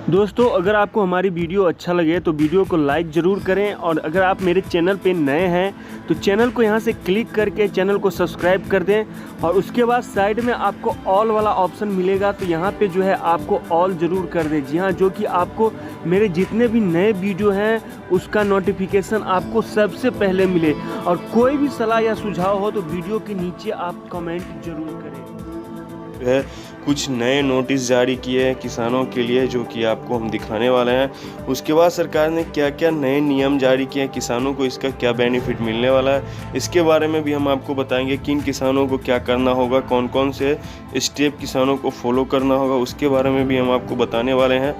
दोस्तों, अगर आपको हमारी वीडियो अच्छा लगे तो वीडियो को लाइक ज़रूर करें, और अगर आप मेरे चैनल पे नए हैं तो चैनल को यहां से क्लिक करके चैनल को सब्सक्राइब कर दें। और उसके बाद साइड में आपको ऑल वाला ऑप्शन मिलेगा, तो यहां पे जो है आपको ऑल ज़रूर कर दें। जी हाँ, जो कि आपको मेरे जितने भी नए वीडियो हैं उसका नोटिफिकेशन आपको सबसे पहले मिले। और कोई भी सलाह या सुझाव हो तो वीडियो के नीचे आप कमेंट जरूर करें। है कुछ नए नोटिस जारी किए हैं किसानों के लिए, जो कि आपको हम दिखाने वाले हैं। उसके बाद सरकार ने क्या क्या नए नियम जारी किए हैं, किसानों को इसका क्या बेनिफिट मिलने वाला है, इसके बारे में भी हम आपको बताएंगे। किन किसानों को क्या करना होगा, कौन कौन से स्टेप किसानों को फॉलो करना होगा, उसके बारे में भी हम आपको बताने वाले हैं।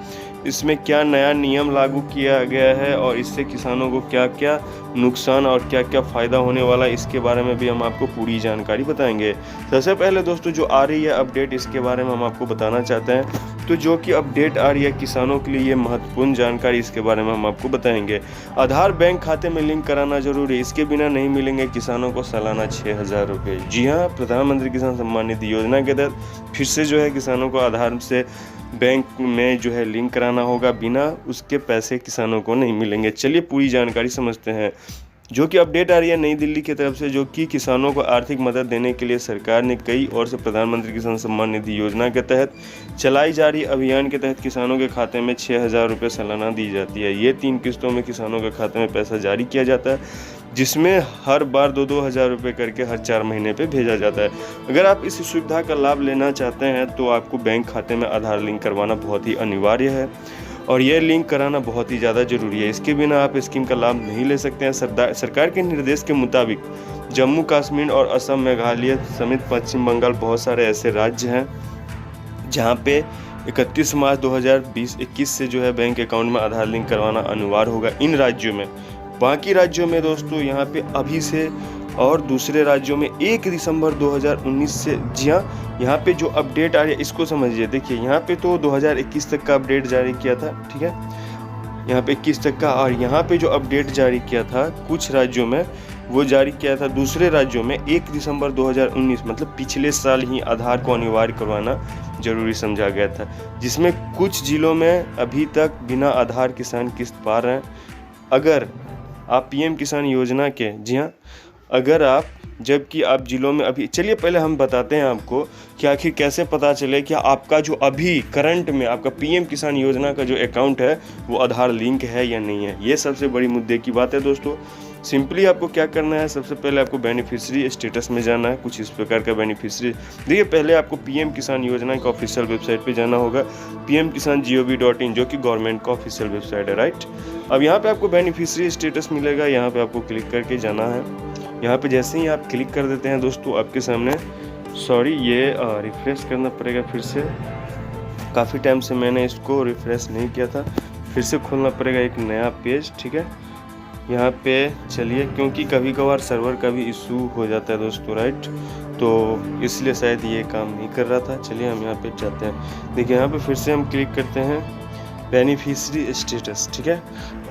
इसमें क्या नया नियम लागू किया गया है और इससे किसानों को क्या क्या नुकसान और क्या क्या फ़ायदा होने वाला है, इसके बारे में भी हम आपको पूरी जानकारी बताएंगे। सबसे पहले दोस्तों, जो आ रही है अपडेट, इसके बारे में हम आपको बताना चाहते हैं। तो जो कि अपडेट आ रही है किसानों के लिए ये महत्वपूर्ण जानकारी, इसके बारे में हम आपको बताएंगे। आधार बैंक खाते में लिंक कराना जरूरी है, इसके बिना नहीं मिलेंगे किसानों को सालाना 6,000 रुपये। जी हाँ, प्रधानमंत्री किसान सम्मान निधि योजना के तहत फिर से जो है किसानों को आधार से बैंक में जो है लिंक कराना होगा, बिना उसके पैसे किसानों को नहीं मिलेंगे। चलिए पूरी जानकारी समझते हैं। जो कि अपडेट आ रही है नई दिल्ली की तरफ से, जो कि किसानों को आर्थिक मदद देने के लिए सरकार ने कई ओर से प्रधानमंत्री किसान सम्मान निधि योजना के तहत चलाई जा रही अभियान के तहत किसानों के खाते में 6,000 रुपये सालाना दी जाती है। ये 3 किस्तों में किसानों के खाते में पैसा जारी किया जाता है, जिसमें हर बार 2-2 हज़ार रुपये करके हर 4 महीने पे भेजा जाता है। अगर आप इस सुविधा का लाभ लेना चाहते हैं तो आपको बैंक खाते में आधार लिंक करवाना बहुत ही अनिवार्य है, और यह लिंक कराना बहुत ही ज़्यादा ज़रूरी है। इसके बिना आप स्कीम का लाभ नहीं ले सकते हैं। सरकार के निर्देश के मुताबिक जम्मू कश्मीर और असम, मेघालय समेत पश्चिम बंगाल बहुत सारे ऐसे राज्य हैं जहां पे 31 मार्च 2021 से जो है बैंक अकाउंट में आधार लिंक करवाना अनिवार्य होगा इन राज्यों में। बाकी राज्यों में दोस्तों यहाँ पे अभी से, और दूसरे राज्यों में 1 दिसंबर 2019 से। जी हाँ, यहाँ पे जो अपडेट आ रही है इसको समझिए। देखिए यहाँ पे तो 2021 तक का अपडेट जारी किया था, ठीक है, यहाँ पे 21 तक का। और यहाँ पे जो अपडेट जारी किया था कुछ राज्यों में, वो जारी किया था दूसरे राज्यों में 1 दिसंबर 2019, मतलब पिछले साल ही आधार को अनिवार्य करवाना जरूरी समझा गया था, जिसमें कुछ जिलों में अभी तक बिना आधार किसान किस्त पा रहे हैं। अगर आप पीएम किसान योजना के, जी हाँ, अगर आप, जबकि आप जिलों में अभी, चलिए पहले हम बताते हैं आपको कि आखिर कैसे पता चले कि आपका जो अभी करंट में आपका पीएम किसान योजना का जो अकाउंट है वो आधार लिंक है या नहीं है। ये सबसे बड़ी मुद्दे की बात है दोस्तों। सिंपली आपको क्या करना है, सबसे पहले आपको बेनिफिशियरी स्टेटस में जाना है। कुछ इस प्रकार का बेनिफिशियरी, देखिए पहले आपको पीएम किसान योजना का ऑफिशियल वेबसाइट पे जाना होगा, pmkisan.gov.in, जो कि गवर्नमेंट का ऑफिशियल वेबसाइट है, राइट। अब यहाँ पे आपको बेनिफिशियरी स्टेटस मिलेगा, यहाँ पे आपको क्लिक करके जाना है। यहाँ पे जैसे ही आप क्लिक कर देते हैं दोस्तों, आपके सामने, सॉरी ये रिफ्रेश करना पड़ेगा फिर से, काफ़ी टाइम से मैंने इसको रिफ्रेश नहीं किया था, फिर से खोलना पड़ेगा एक नया पेज, ठीक है। यहाँ पे चलिए, क्योंकि कभी कभार सर्वर का भी इशू हो जाता है दोस्तों, राइट, तो इसलिए शायद ये काम नहीं कर रहा था। चलिए हम यहाँ पे जाते हैं। देखिए यहाँ पे फिर से हम क्लिक करते हैं बेनिफिशियरी स्टेटस, ठीक है,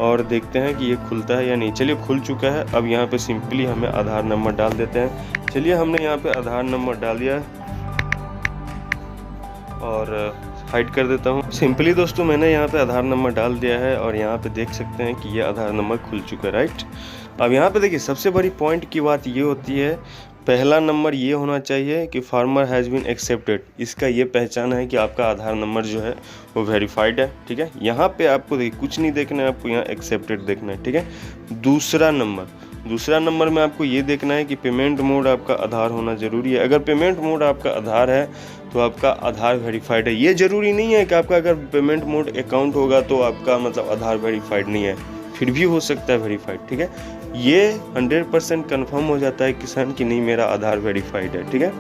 और देखते हैं कि ये खुलता है या नहीं। चलिए खुल चुका है। अब यहाँ पे सिंपली हमें आधार नंबर डाल देते हैं। चलिए हमने यहाँ पे आधार नंबर डाल दिया और हाइड कर देता हूँ। सिंपली दोस्तों मैंने यहाँ पे आधार नंबर डाल दिया है और यहाँ पे देख सकते हैं कि ये आधार नंबर खुल चुका है, राइट। अब यहाँ पे देखिए सबसे बड़ी पॉइंट की बात ये होती है, पहला नंबर ये होना चाहिए कि फार्मर हैज़ बीन एक्सेप्टेड। इसका ये पहचान है कि आपका आधार नंबर जो है वो वेरीफाइड है, ठीक है। यहाँ पे आपको देखिए कुछ नहीं देखना है, आपको यहाँ एक्सेप्टेड देखना है, ठीक है। दूसरा नंबर में आपको ये देखना है कि पेमेंट मोड आपका आधार होना ज़रूरी है। अगर पेमेंट मोड आपका आधार है तो आपका आधार वेरीफाइड है। ये ज़रूरी नहीं है कि आपका अगर पेमेंट मोड अकाउंट होगा तो आपका मतलब आधार वेरीफाइड नहीं है, फिर भी हो सकता है वेरीफाइड, ठीक है। ये 100% कन्फर्म हो जाता है किसान कि नहीं मेरा आधार वेरीफाइड है, ठीक है।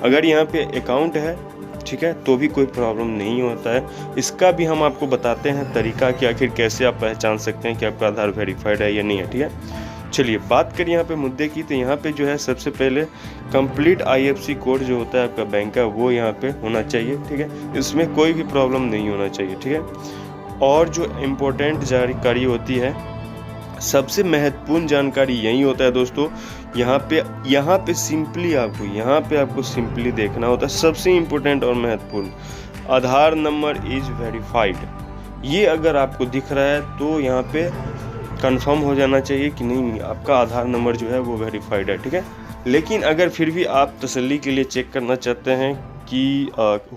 अगर यहाँ पे अकाउंट है, ठीक है, तो भी कोई प्रॉब्लम नहीं होता है। इसका भी हम आपको बताते हैं तरीका कि आखिर कैसे आप पहचान सकते हैं कि आपका आधार वेरीफाइड है या नहीं है, ठीक है। चलिए बात करें यहाँ पे मुद्दे की, तो यहाँ पे जो है सबसे पहले कंप्लीट IFSC कोड जो होता है आपका बैंक का, वो यहाँ पे होना चाहिए, ठीक है। इसमें कोई भी प्रॉब्लम नहीं होना चाहिए, ठीक है। और जो इम्पोर्टेंट जानकारी होती है, सबसे महत्वपूर्ण जानकारी यही होता है दोस्तों, यहाँ पे सिंपली आपको सिंपली देखना होता है। सबसे इम्पोर्टेंट और महत्वपूर्ण, आधार नंबर इज वेरीफाइड। ये अगर आपको दिख रहा है तो यहाँ पे कंफर्म हो जाना चाहिए कि नहीं आपका आधार नंबर जो है वो वेरीफाइड है, ठीक है। लेकिन अगर फिर भी आप तसल्ली के लिए चेक करना चाहते हैं कि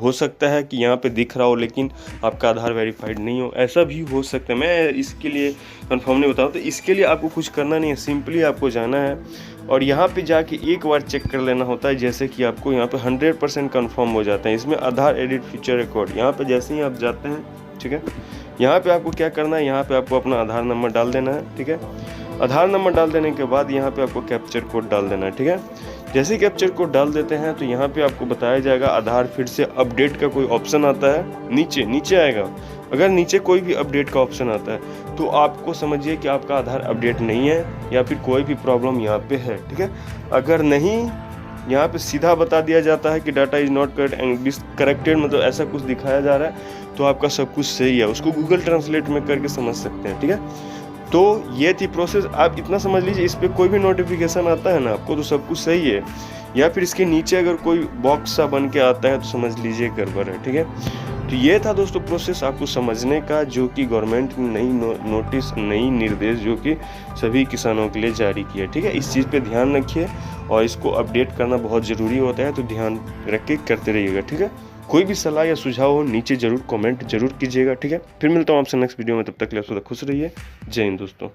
हो सकता है कि यहाँ पे दिख रहा हो लेकिन आपका आधार वेरीफाइड नहीं हो, ऐसा भी हो सकता है। मैं इसके लिए कंफर्म नहीं बताऊँ, तो इसके लिए आपको कुछ करना नहीं है, सिंपली आपको जाना है और यहाँ पे जाके एक बार चेक कर लेना होता है, जैसे कि आपको यहाँ पे 100% कंफर्म हो जाता है। इसमें आधार एडिट फीचर रिकॉर्ड, यहाँ पे जैसे ही आप जाते हैं, ठीक है, यहाँ पे आपको क्या करना है, यहाँ पे आपको अपना आधार नंबर डाल देना है, ठीक है। आधार नंबर डाल देने के बाद यहाँ पे आपको कैप्चर कोड डाल देना है, ठीक है। जैसे ही कैप्चर कोड डाल देते हैं तो यहाँ पे आपको बताया जाएगा आधार फिर से अपडेट का कोई ऑप्शन आता है, नीचे आएगा। अगर नीचे कोई भी अपडेट का ऑप्शन आता है तो आपको समझिए कि आपका आधार अपडेट नहीं है या फिर कोई भी प्रॉब्लम यहाँ पे है, ठीक है। अगर नहीं, यहाँ पे सीधा बता दिया जाता है कि data is not correct and disconnected, मतलब ऐसा कुछ दिखाया जा रहा है तो आपका सब कुछ सही है। उसको गूगल ट्रांसलेट में करके समझ सकते हैं, ठीक है। तो ये थी प्रोसेस। आप इतना समझ लीजिए, इस पर कोई भी नोटिफिकेशन आता है ना आपको तो सब कुछ सही है, या फिर इसके नीचे अगर कोई बॉक्स सा बन के आता है तो समझ लीजिए गड़बड़ है, ठीक है। तो ये था दोस्तों प्रोसेस आपको समझने का, जो कि गवर्नमेंट ने नई नोटिस, नई निर्देश जो कि सभी किसानों के लिए जारी किया, ठीक है। इस चीज़ पे ध्यान रखिए और इसको अपडेट करना बहुत ज़रूरी होता है, तो ध्यान रख के करते रहिएगा, ठीक है। कोई भी सलाह या सुझाव हो नीचे जरूर कमेंट जरूर कीजिएगा, ठीक है। फिर मिलता हूँ आपसे नेक्स्ट वीडियो में, तब तक के लिए आप खुश रहिए। जय हिंद दोस्तों।